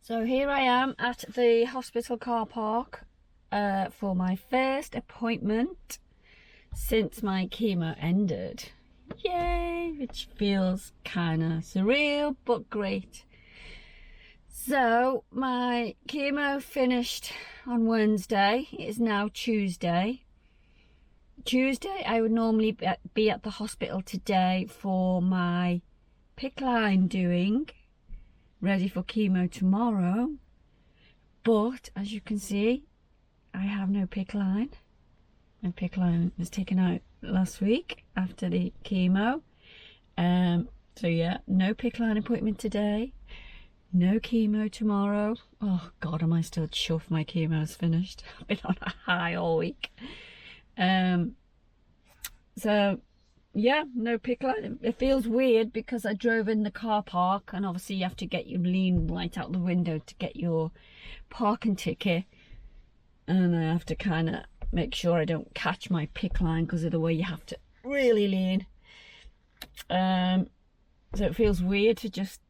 So here I am at the hospital car park for my first appointment since my chemo ended. Yay, which feels kind of surreal but great. So my chemo finished on Wednesday. It is now Tuesday. I would normally be at the hospital today for my PICC line doing, ready for chemo tomorrow, but as you can see I have no PICC line. My PICC line was taken out last week after the chemo, so yeah, no PICC line appointment today, no chemo tomorrow. Oh god, am I still chuffed my chemo's finished. I've been on a high all week. So yeah, no PICC line. It feels weird because I drove in the car park and obviously you have to get your lean right out the window to get your parking ticket, and I have to kind of make sure I don't catch my PICC line because of the way you have to really lean. So it feels weird to just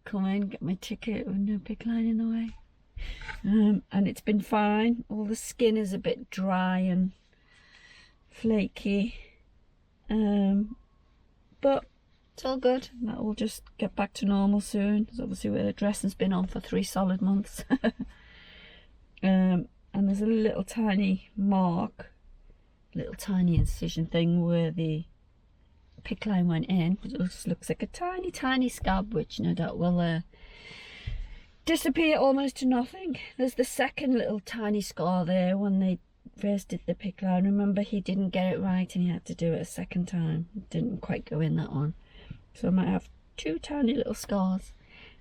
come in, get my ticket with no PICC line in the way. And it's been fine. All the skin is a bit dry and flaky. But it's all good. That will just get back to normal soon, because obviously the dressing's been on for 3 solid months. And there's a little tiny mark, little tiny incision thing where the PICC line went in. It looks like a tiny scab, which no doubt will disappear almost to nothing. There's the second little tiny scar there when they first did the PICC line. Remember, he didn't get it right and he had to do it a second time. It didn't quite go in, that one. So I might have 2 tiny little scars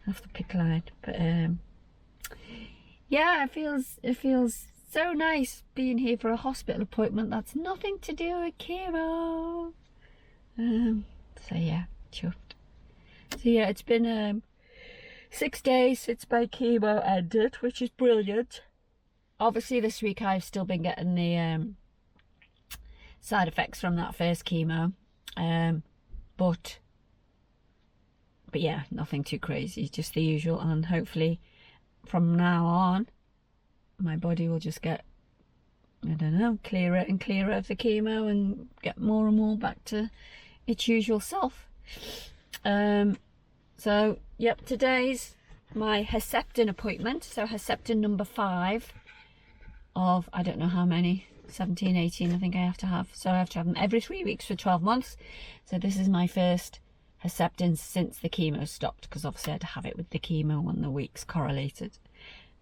after the PICC line. But yeah, it feels so nice being here for a hospital appointment that's nothing to do with chemo. So yeah, chuffed. So yeah, it's been 6 days since my chemo ended, which is brilliant. Obviously this week I've still been getting the side effects from that first chemo, but yeah, nothing too crazy, just the usual. And hopefully from now on my body will just get, I don't know, clearer and clearer of the chemo and get more and more back to its usual self. So yep, today's my Herceptin appointment. So Herceptin number 5 of I don't know how many, 17, 18 I think I have to have. So I have to have them every 3 weeks for 12 months. So this is my first Herceptin since the chemo stopped, because obviously I had to have it with the chemo when the weeks correlated.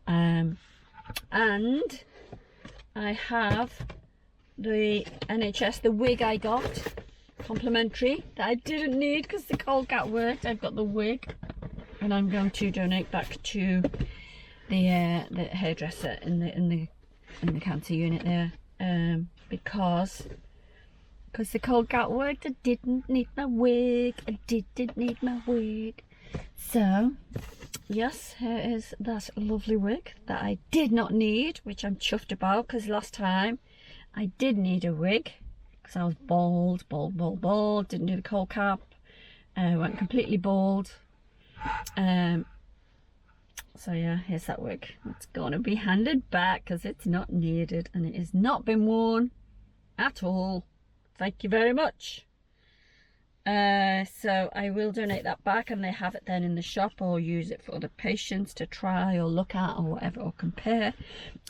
And I have the NHS, the wig I got complimentary that I didn't need because the cold cat worked. I've got the wig and I'm going to donate back to the hairdresser in the cancer unit there, because the cold cat worked. I didn't need my wig. So yes, here is that lovely wig that I did not need, which I'm chuffed about, because last time I did need a wig because I was bald, didn't do the cold cap, went completely bald. So yeah, here's that wig. It's gonna be handed back because it's not needed and it has not been worn at all. Thank you very much. So I will donate that back, and they have it then in the shop, or use it for other patients to try or look at or whatever, or compare.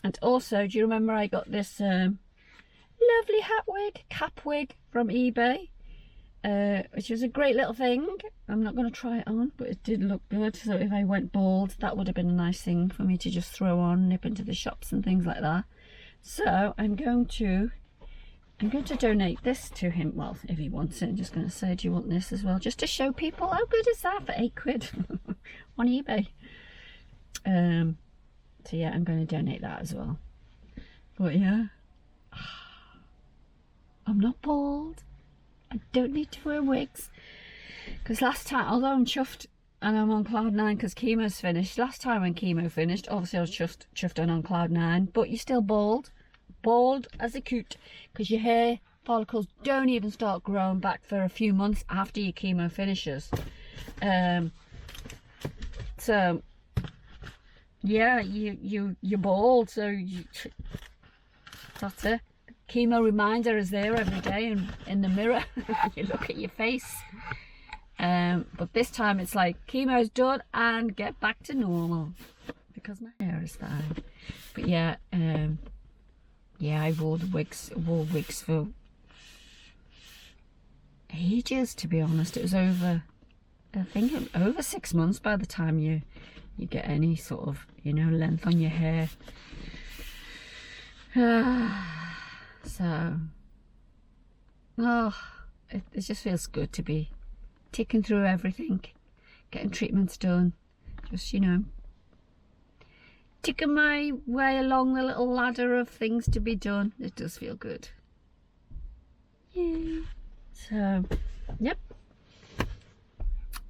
And also, do you remember I got this lovely cap wig from eBay, which was a great little thing. I'm not going to try it on, but it did look good. So if I went bald, that would have been a nice thing for me to just throw on, nip into the shops and things like that. So I'm going to donate this to him. Well, if he wants it, I'm just going to say, do you want this as well? Just to show people how good is that for 8 quid on eBay. So yeah, I'm going to donate that as well. But yeah, I'm not bald. I don't need to wear wigs. Because last time, although I'm chuffed and I'm on cloud 9 because chemo's finished. Last time when chemo finished, obviously I was chuffed and on cloud 9, but you're still bald. Bald as a coot, because your hair follicles don't even start growing back for a few months after your chemo finishes. So yeah, you're bald, so that's it. Chemo reminder is there every day in the mirror. You look at your face. But this time it's like chemo's done and get back to normal because my hair is fine. But yeah, yeah, I wore wigs for ages, to be honest. It was over, I think over 6 months by the time you get any sort of, you know, length on your hair. So, oh, it just feels good to be ticking through everything, getting treatments done, just, you know, ticking my way along the little ladder of things to be done. It does feel good. Yay. So, yep,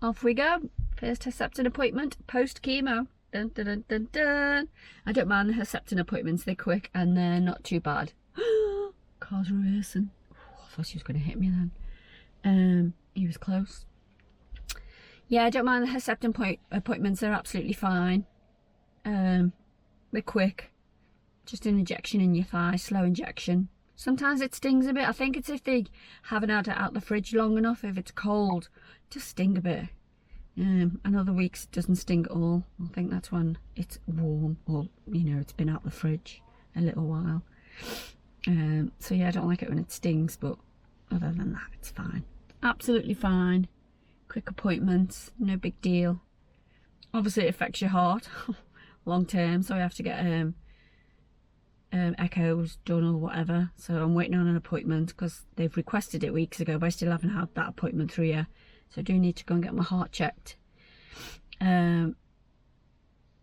off we go. First Herceptin appointment post chemo. Dun, dun, dun, dun, dun. I don't mind the Herceptin appointments, they're quick and they're not too bad. Car's reversing. Oh, I thought she was going to hit me then. He was close. Yeah, I don't mind the Herceptin appointments, they're absolutely fine. They're quick. Just an injection in your thigh, slow injection. Sometimes it stings a bit. I think it's if they haven't had it out the fridge long enough. If it's cold, it does sting a bit. And other weeks it doesn't sting at all. I think that's when it's warm, or, you know, it's been out the fridge a little while. So yeah, I don't like it when it stings, but other than that, it's fine. Absolutely fine. Quick appointments, no big deal. Obviously it affects your heart long term, so I have to get echoes done or whatever. So I'm waiting on an appointment because they've requested it weeks ago, but I still haven't had that appointment through yet. So I do need to go and get my heart checked.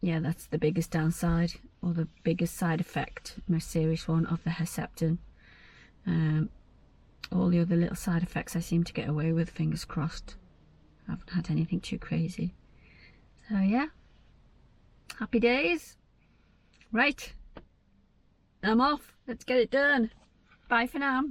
Yeah, that's the biggest downside, or the biggest side effect, most serious one, of the Herceptin. All the other little side effects I seem to get away with, fingers crossed. I haven't had anything too crazy. So yeah, happy days. Right, I'm off. Let's get it done. Bye for now.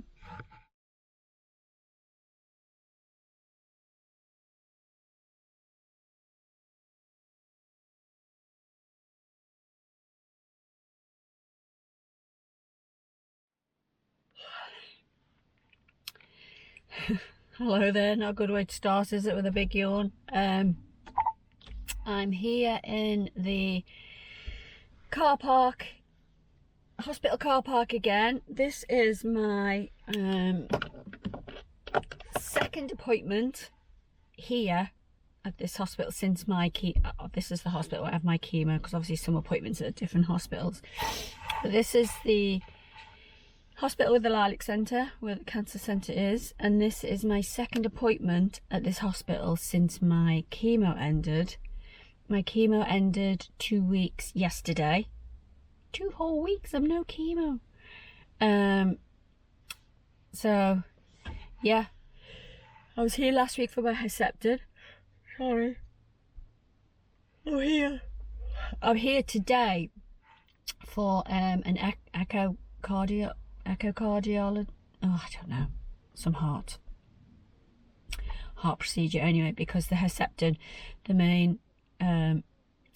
Hello there. Not a good way to start, is it, with a big yawn? I'm here in the car park, hospital car park again. This is my second appointment here at this hospital since my this is the hospital where I have my chemo, because obviously some appointments are at different hospitals. But this is the hospital with the Lilac Centre, where the cancer centre is, and this is my second appointment at this hospital since my chemo ended. My chemo ended 2 weeks yesterday. 2 whole weeks of no chemo. So yeah, I was here last week for my Herceptin. Sorry. I'm here today for an echocardiology. Oh, I don't know, some heart procedure anyway, because the Herceptin, the main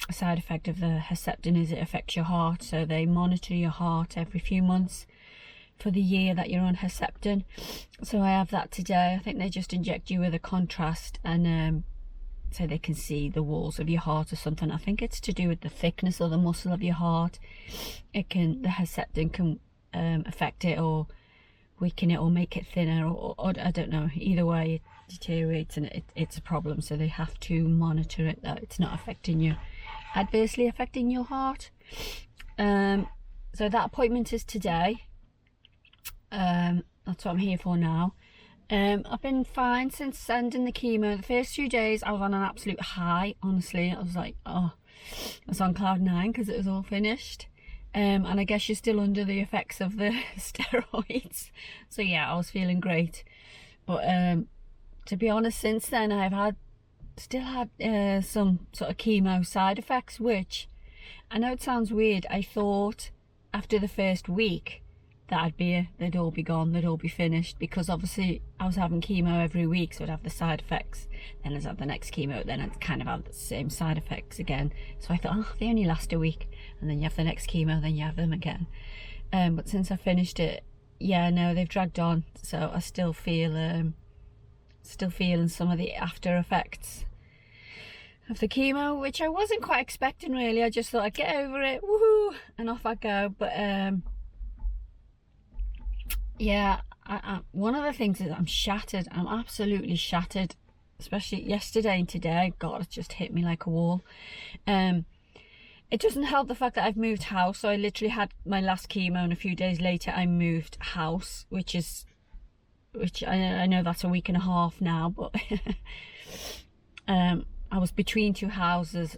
side effect of the Herceptin is it affects your heart. So they monitor your heart every few months for the year that you're on Herceptin. So I have that today. I think they just inject you with a contrast, and so they can see the walls of your heart or something. I think it's to do with the thickness or the muscle of your heart. The Herceptin can affect it or weaken it or make it thinner, or I don't know. Either way, it deteriorates and it's a problem. So they have to monitor it, that it's not adversely affecting your heart. So that appointment is today. That's what I'm here for now. I've been fine since sending the chemo. The first few days I was on an absolute high, honestly. I was like, oh, I was on cloud 9 because it was all finished. And I guess you're still under the effects of the steroids. So yeah, I was feeling great. But to be honest, since then I've still had some sort of chemo side effects, which I know it sounds weird. I thought after the first week that they'd all be gone, they'd all be finished, because obviously I was having chemo every week, so I'd have the side effects, then I'd have the next chemo, then I'd kind of have the same side effects again. So I thought, oh, they only last a week, and then you have the next chemo, then you have them again. But since I finished it, yeah, no, they've dragged on, so I still feel feeling some of the after effects of the chemo, which I wasn't quite expecting really. I just thought I'd get over it, woohoo, and off I go. But yeah, one of the things is I'm shattered. I'm absolutely shattered, especially yesterday and today. God, it just hit me like a wall. It doesn't help the fact that I've moved house. So I literally had my last chemo, and a few days later I moved house, which I know that's a week and a half now, but I was between two houses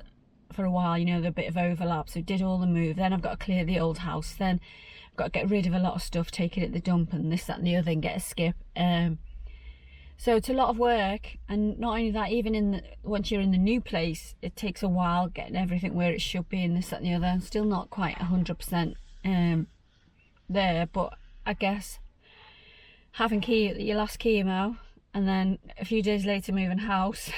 for a while, you know, there's a bit of overlap, so did all the move. Then I've got to clear the old house, then I've got to get rid of a lot of stuff, take it at the dump, and this, that and the other, and get a skip. So it's a lot of work, and not only that, even once you're in the new place, it takes a while getting everything where it should be, and this, that and the other. I'm still not quite 100% there, but I guess having your last chemo and then a few days later moving house,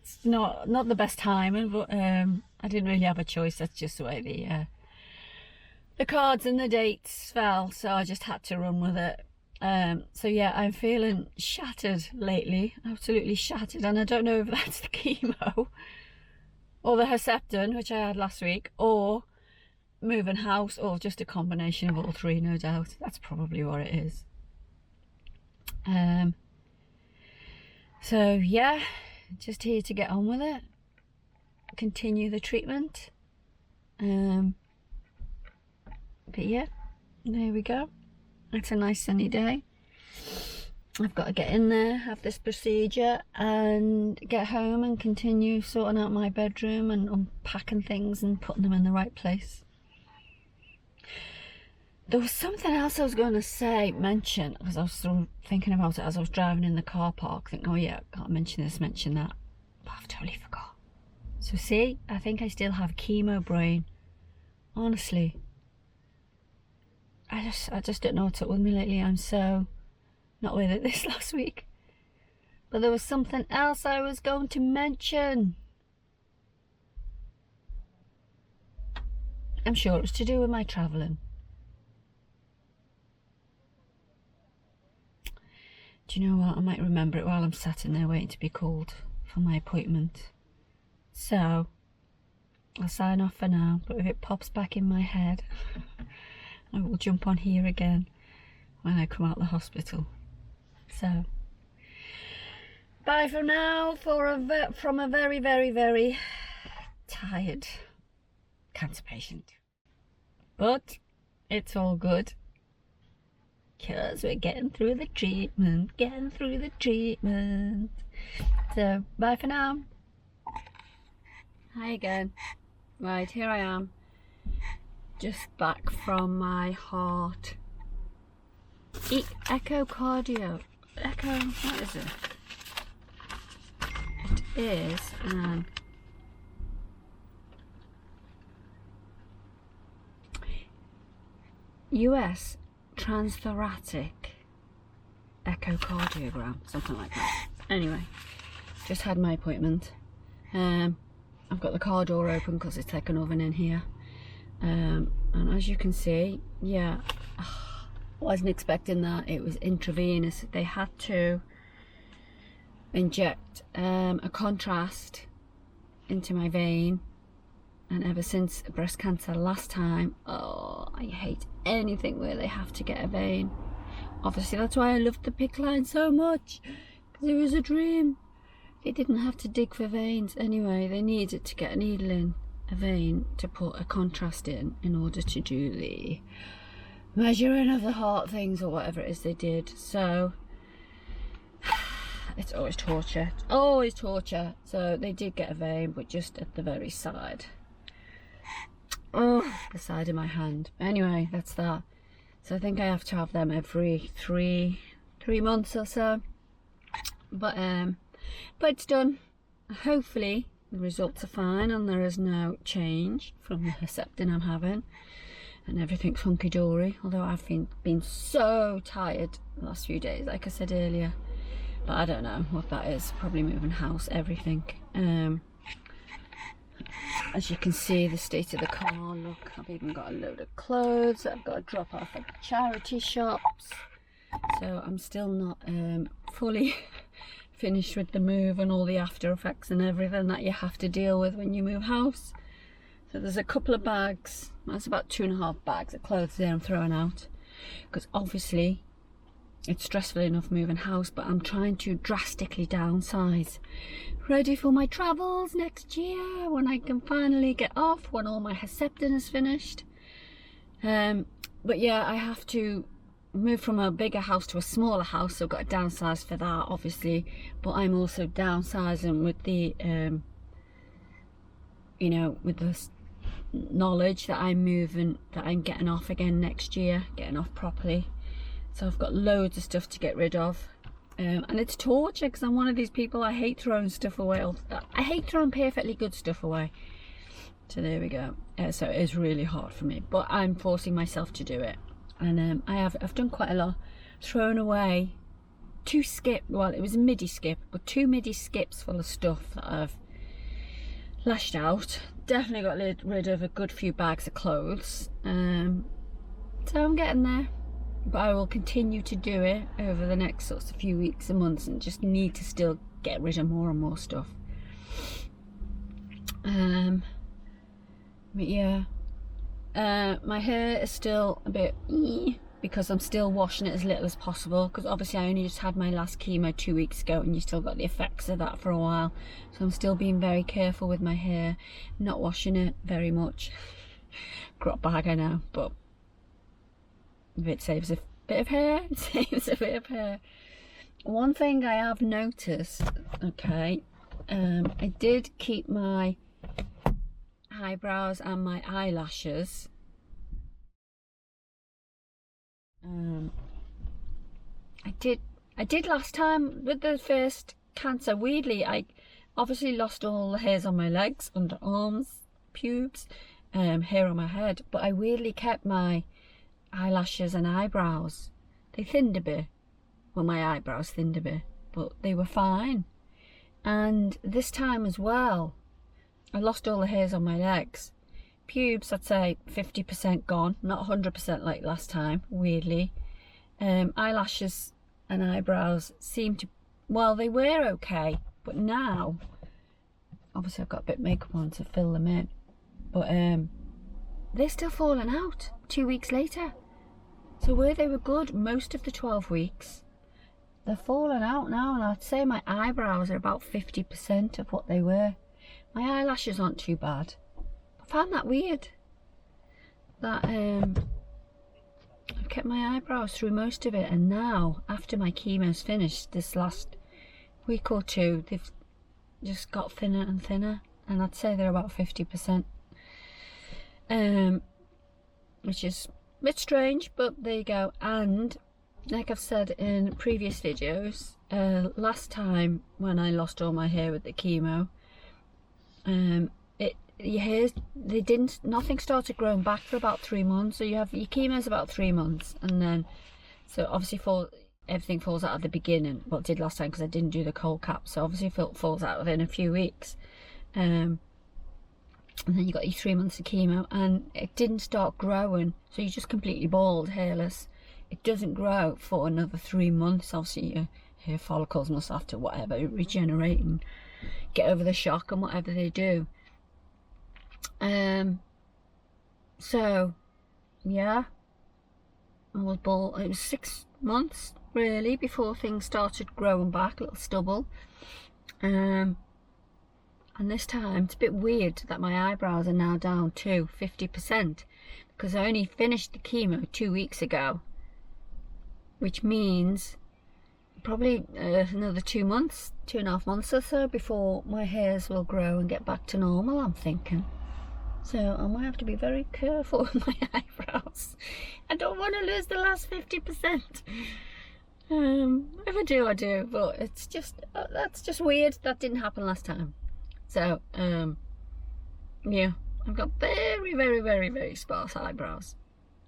it's not the best timing, but I didn't really have a choice. That's just the way the cards and the dates fell, so I just had to run with it. So yeah, I'm feeling shattered lately, absolutely shattered, and I don't know if that's the chemo or the Herceptin, which I had last week, or moving house, or just a combination of all three, no doubt. That's probably what it is. So yeah, just here to get on with it, continue the treatment. But yeah, there we go. It's a nice sunny day. I've got to get in there, have this procedure, and get home and continue sorting out my bedroom and unpacking things and putting them in the right place. There was something else I was going to mention, because I was sort of thinking about it as I was driving in the car park, thinking, oh yeah, I can't mention this, mention that, but I've totally forgot. So see, I think I still have chemo brain. Honestly, I just don't know what's up with me lately. I'm so not with it this last week. But there was something else I was going to mention. I'm sure it was to do with my travelling. Do you know what? I might remember it while I'm sat in there waiting to be called for my appointment. So I'll sign off for now, but if it pops back in my head, I will jump on here again when I come out of the hospital. So bye for now, from a very, very, very tired cancer patient. But it's all good, because we're getting through the treatment, So bye for now. Hi again. Right, here I am, just back from my heart echocardiogram. What is it? It is an US transthoracic echocardiogram, something like that. Anyway, just had my appointment. I've got the car door open because it's like an oven in here, and as you can see, yeah, wasn't expecting that. It was intravenous. They had to inject a contrast into my vein, and ever since breast cancer last time, oh, I hate anything where they have to get a vein. Obviously that's why I loved the PICC line so much, because it was a dream. They didn't have to dig for veins anyway. They needed to get a needle in a vein to put a contrast in order to do the measuring of the heart things or whatever it is they did. So it's always torture, always torture. So they did get a vein, but just at the very side, oh, the side of my hand. Anyway, that's that. So I think I have to have them every three months or so, but it's done. Hopefully the results are fine and there is no change from the Herceptin I'm having. and everything's hunky-dory, although I've been so tired the last few days, like I said earlier. But I don't know what that is. Probably moving house, everything. As you can see, the state of the car. Look, I've even got a load of clothes that I've got to drop off at charity shops. So I'm still not fully finished with the move and all the after effects and everything that you have to deal with when you move house. So there's a couple of bags. That's about 2.5 bags of clothes there I'm throwing out. Because obviously it's stressful enough moving house, but I'm trying to drastically downsize. Ready for my travels next year when I can finally get off, when all my Herceptin is finished. But yeah, I have to move from a bigger house to a smaller house, so I've got to downsize for that, obviously. But I'm also downsizing with the, you know, with the knowledge that I'm moving, that I'm getting off again next year, getting off properly. So I've got loads of stuff to get rid of. And it's torture because I'm one of these people, I hate throwing stuff away. I hate throwing perfectly good stuff away. So there we go. So it is really hard for me, but I'm forcing myself to do it. And I've done quite a lot. Thrown away 2 skips, well it was a midi skip, but 2 midi skips full of stuff that I've lashed out. Definitely got rid of a good few bags of clothes. So I'm getting there. But I will continue to do it over the next sorts of few weeks and months, and just need to still get rid of more and more stuff. But yeah, my hair is still a bit because I'm still washing it as little as possible, because obviously I only just had my last chemo 2 weeks ago, and you still got the effects of that for a while. So I'm still being very careful with my hair, not washing it very much. Crop bag, I know, but if it saves a bit of hair, it saves a bit of hair. One thing I have noticed, okay, I did keep my eyebrows and my eyelashes. I did last time with the first cancer. Weirdly, I obviously lost all the hairs on my legs, underarms, pubes, hair on my head, but I weirdly kept my eyelashes and eyebrows. They thinned a bit. Well, my eyebrows thinned a bit, but they were fine. And this time as well, I lost all the hairs on my legs. Pubes, I'd say 50% gone, not 100% like last time, weirdly. Eyelashes and eyebrows seem to, well, they were okay, but now, obviously I've got a bit of makeup on to fill them in, but they're still falling out 2 weeks later. So where they were good most of the 12 weeks, they're falling out now, and I'd say my eyebrows are about 50% of what they were. My eyelashes aren't too bad. I found that weird, that I've kept my eyebrows through most of it, and now, after my chemo's finished, this last week or two, they've just got thinner and thinner, and I'd say they're about 50%. Which is a bit strange, but there you go. And like I've said in previous videos, last time when I lost all my hair with the chemo, your hairs, nothing started growing back for about 3 months. So you have your chemo's about 3 months, and then so obviously everything falls out at the beginning. Well, it did last time because I didn't do the cold cap, so obviously it falls out within a few weeks. And then you got your 3 months of chemo, and it didn't start growing, so you're just completely bald, hairless. It doesn't grow for another 3 months. Obviously your hair follicles must have to whatever regenerate and get over the shock and whatever they do. So yeah, I was bald. It was 6 months really before things started growing back, a little stubble. And this time it's a bit weird that my eyebrows are now down to 50%, because I only finished the chemo 2 weeks ago, which means probably another 2 months, 2.5 months or so before my hairs will grow and get back to normal, I'm thinking. So I might have to be very careful with my eyebrows. I don't want to lose the last 50%. If I do, I do, but it's just, that's just weird. That didn't happen last time. So, yeah, I've got very, very, very, very sparse eyebrows.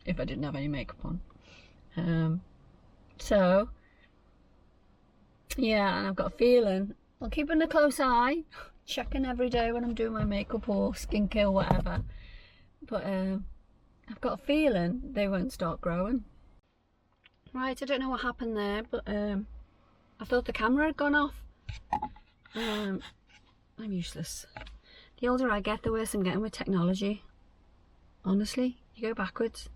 if I didn't have any makeup on. So yeah, and I've got a feeling I'm keeping a close eye, checking every day when I'm doing my makeup or skincare or whatever, but I've got a feeling they won't start growing. Right, I don't know what happened there, but I thought the camera had gone off. I'm useless. The older I get, the worse I'm getting with technology. Honestly, you go backwards.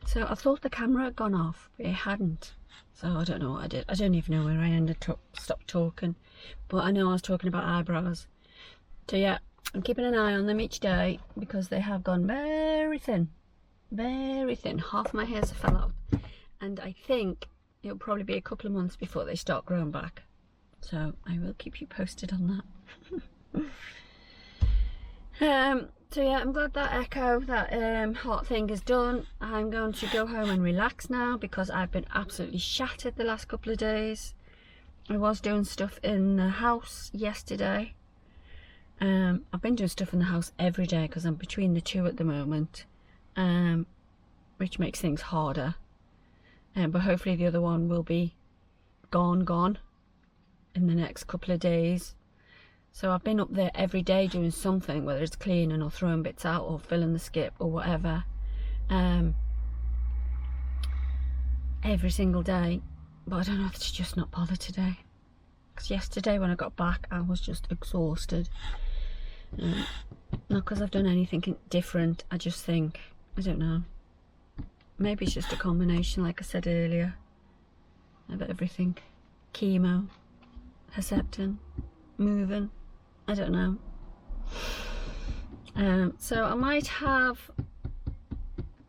So I thought the camera had gone off, but it hadn't. So I don't know what I did. I don't even know where I ended up, stopped talking. But I know I was talking about eyebrows. So yeah, I'm keeping an eye on them each day because they have gone very thin. Very thin. Half my hairs have fell out. And I think it'll probably be a couple of months before they start growing back. So I will keep you posted on that. So yeah, I'm glad that echo, that heart thing is done. I'm going to go home and relax now because I've been absolutely shattered the last couple of days. I was doing stuff in the house yesterday. I've been doing stuff in the house every day because I'm between the two at the moment, which makes things harder. But hopefully the other one will be gone in the next couple of days. So I've been up there every day doing something, whether it's cleaning or throwing bits out or filling the skip or whatever, every single day. But I don't know if it's just not bothered today, because yesterday when I got back I was just exhausted. Not because I've done anything different, I just think, I don't know, maybe it's just a combination, like I said earlier, of everything. Chemo, Herceptin, moving, I don't know. So I might have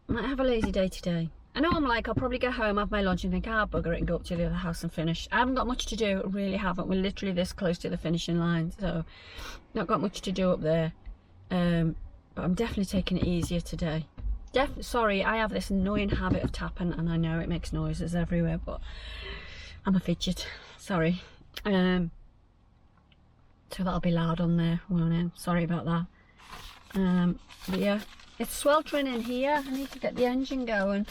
a lazy day today. I know I'm like, I'll probably get home, have my lunch and think, ah, bugger it, and go up to the other house and finish. I haven't got much to do, really haven't. We're literally this close to the finishing line, so not got much to do up there. But I'm definitely taking it easier today. Sorry, I have this annoying habit of tapping, and I know it makes noises everywhere, but I'm a fidget, sorry. So that'll be loud on there, won't it? Sorry about that. But yeah, it's sweltering in here. I need to get the engine going.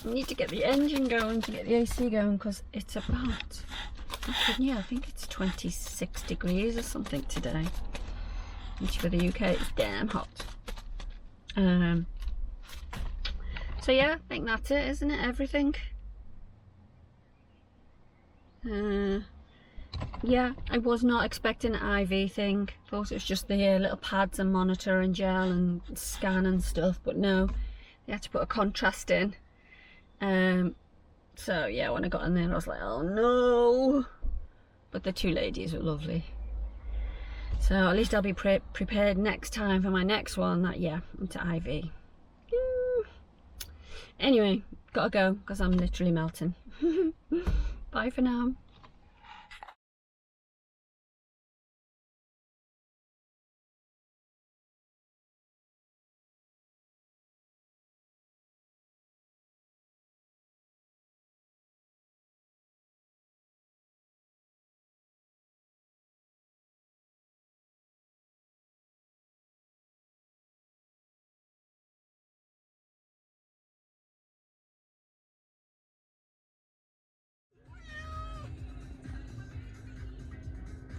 I need to get the engine going to get the AC going, because it's about, yeah, I think it's 26 degrees or something today, which for the UK is damn hot. So yeah, I think that's it, isn't it? Everything. Yeah, I was not expecting an IV thing. Thought it was just the little pads and monitor and gel and scan and stuff, but no, they had to put a contrast in. So yeah, when I got in there I was like, oh no, but the two ladies were lovely, so at least I'll be prepared next time for my next one, that yeah, into IV. Anyway, gotta go because I'm literally melting. Bye for now.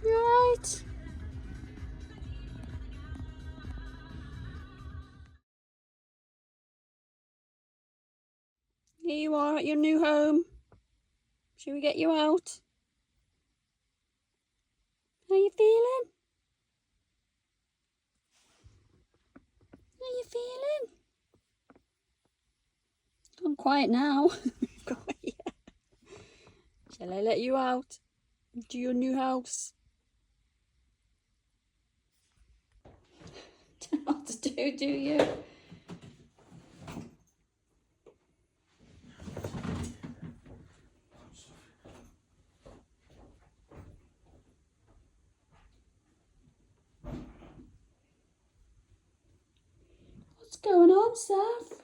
You alright? Here you are at your new home. Should we get you out? How you feeling? How you feeling? I'm quiet now. Shall I let you out to your new house? Don't know what to do you? What's going on, Seth?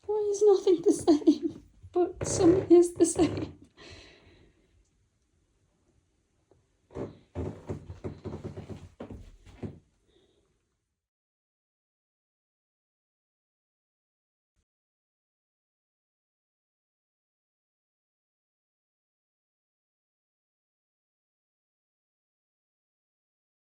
Why is nothing the same? But some is the same.